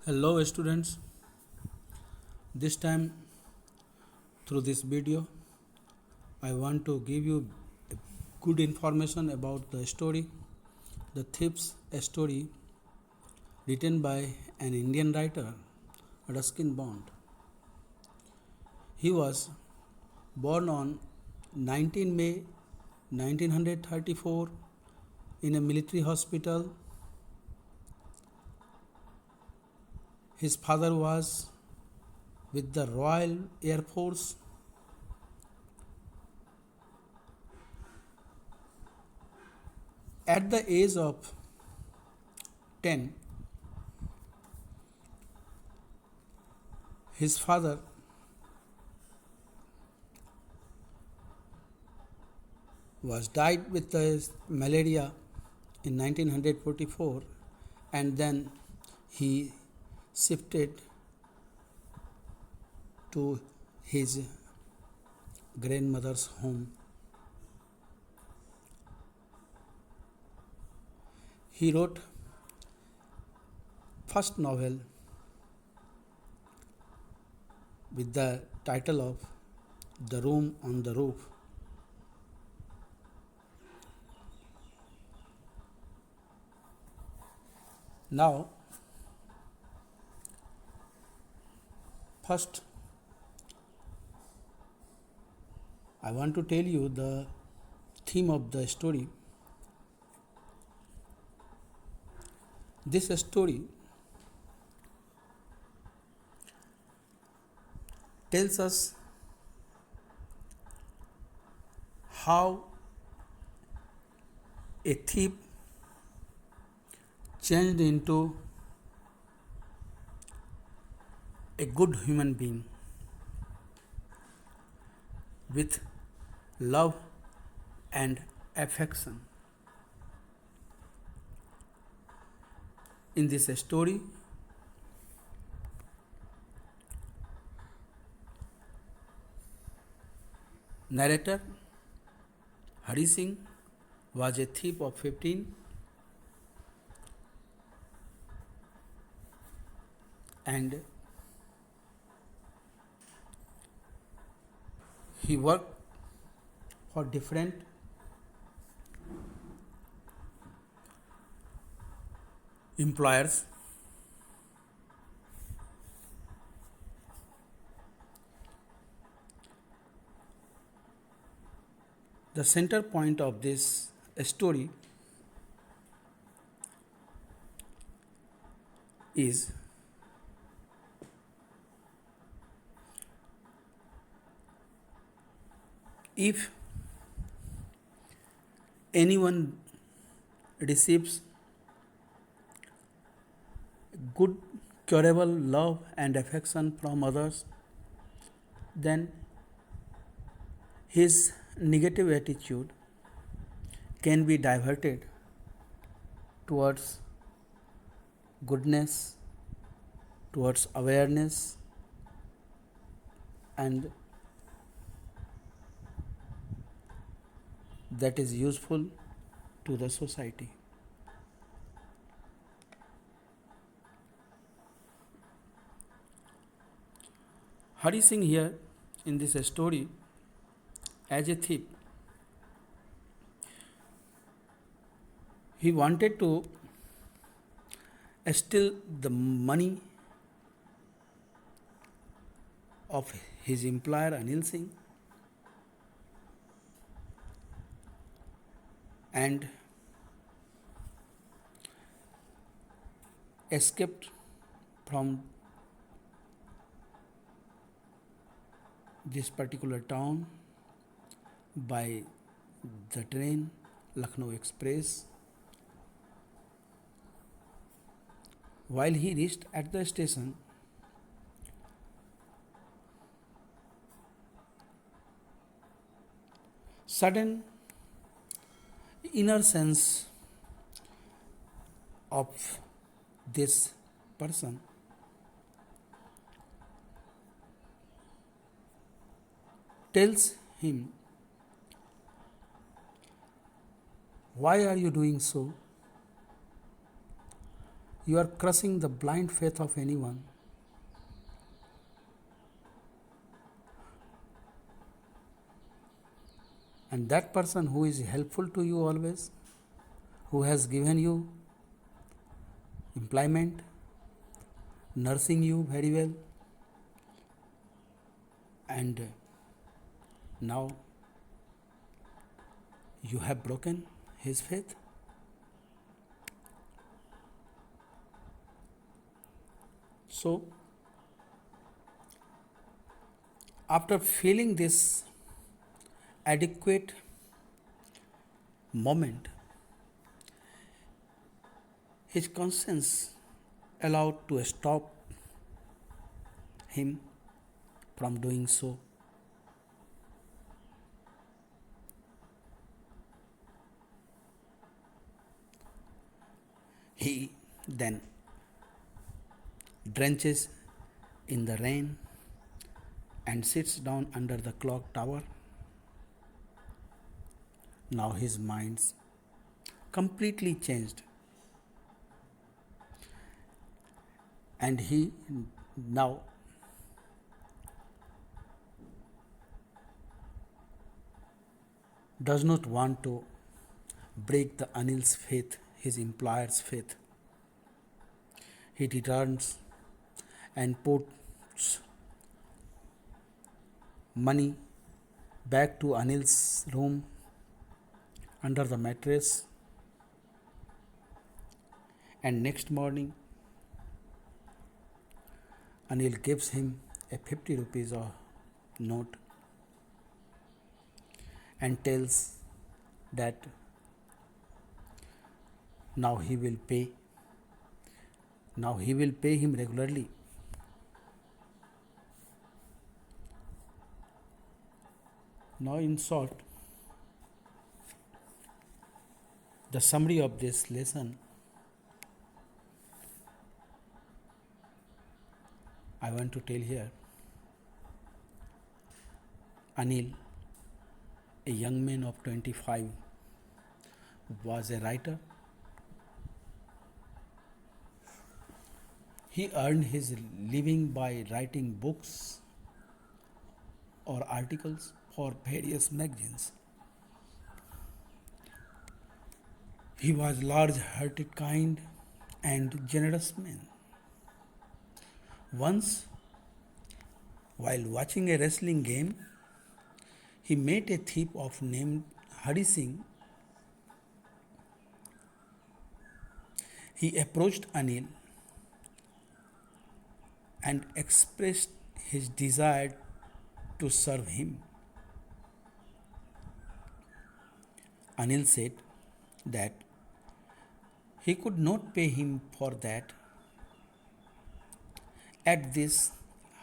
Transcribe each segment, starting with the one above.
Hello students, this time through this video I want to give you good information about the story, the Thief's story written by an Indian writer, Ruskin Bond. He was born on 19 May 1934 in a military hospital. His father was with the Royal Air Force. At the age of 10, his father was died with the malaria in 1944, and then he shifted to his grandmother's home. He wrote first novel with the title of The Room on the Roof. Now, first I want to tell you the theme of the story. This story tells us how a thief changed into a good human being with love and affection. In this story, narrator Hari Singh was a thief of 15 and he worked for different employers. The center point of this story is if anyone receives good curable love and affection from others, then his negative attitude can be diverted towards goodness, towards awareness, and that is useful to the society. Hari Singh here in this story as a thief, he wanted to steal the money of his employer Anil Singh and escaped from this particular town by the train Lucknow Express. While he reached at the station, sudden inner sense of this person tells him, "Why are you doing so? You are crushing the blind faith of anyone. And that person who is helpful to you always, who has given you employment, nursing you very well, and now you have broken his faith. So, after feeling this adequate moment, his conscience allowed to stop him from doing so. He then drenches in the rain and sits down under the clock tower. Now his mind's completely changed, and he now does not want to break the Anil's faith, his employer's faith. He returns and puts money back to Anil's room under the mattress, and next morning Anil gives him a 50 rupees note and tells that now he will pay. Now he will pay him regularly. Now, in short, the summary of this lesson, I want to tell here. Anil, a young man of 25, was a writer. He earned his living by writing books or articles for various magazines. He was large-hearted, kind, and generous man. Once, while watching a wrestling game, he met a thief of named Hari Singh. He approached Anil and expressed his desire to serve him. Anil said that he could not pay him for that. At this,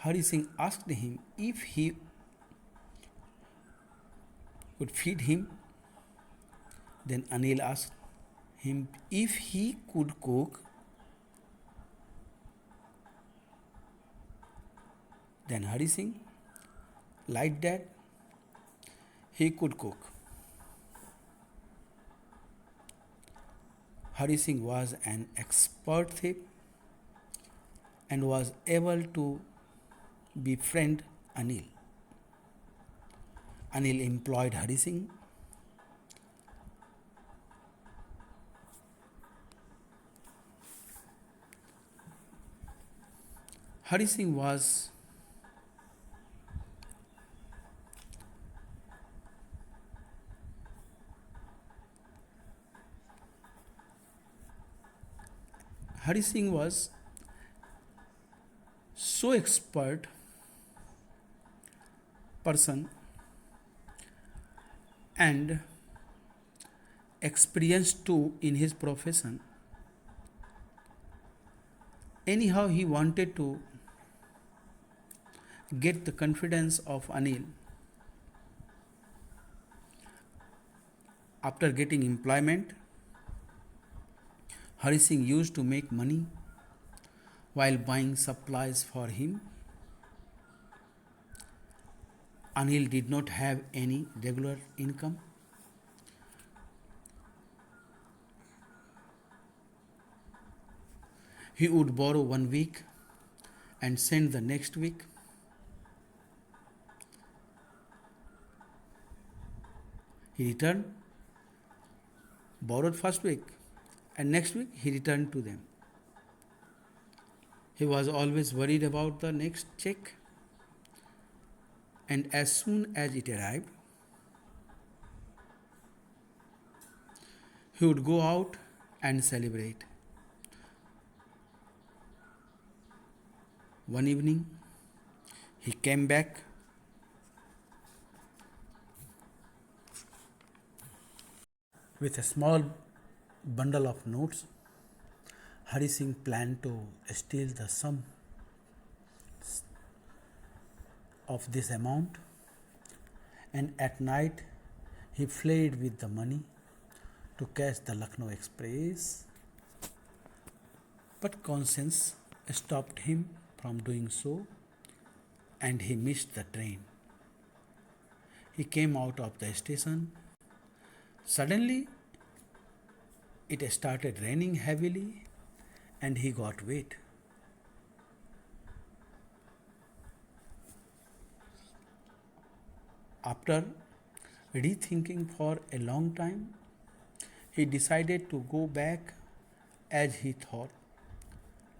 Hari Singh asked him if he would feed him. Then Anil asked him if he could cook. Then Hari Singh lied that he could cook. Hari Singh was an expert thief and was able to befriend Anil. Anil employed Hari Singh. Hari Singh was so expert person and experienced too in his profession. Anyhow, he wanted to get the confidence of Anil. After getting employment, Hari Singh used to make money while buying supplies for him. Anil did not have any regular income. He would borrow 1 week and send the next week. He returned, borrowed first week, and next week he returned to them. He was always worried about the next check, and as soon as it arrived, he would go out and celebrate. One evening, he came back with a small bundle of notes. Hari Singh planned to steal the sum of this amount, and at night he fled with the money to catch the Lucknow Express. But conscience stopped him from doing so, and he missed the train. He came out of the station. Suddenly, it started raining heavily and he got wet. After rethinking for a long time, he decided to go back, as he thought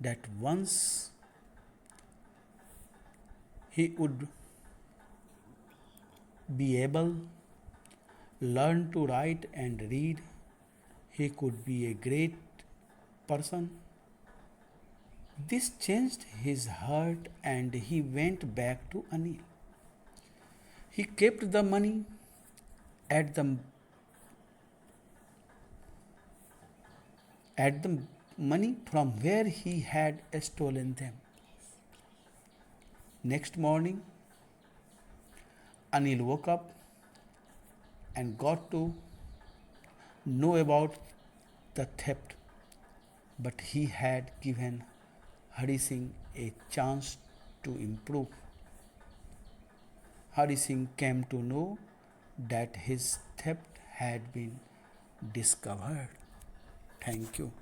that once he would be able learn to write and read, he could be a great person. This changed his heart and he went back to Anil. He kept the money at the money from where he had stolen them. Next morning, Anil woke up and got to know about the theft, but he had given Hari Singh a chance to improve. Hari Singh came to know that his theft had been discovered. Thank you.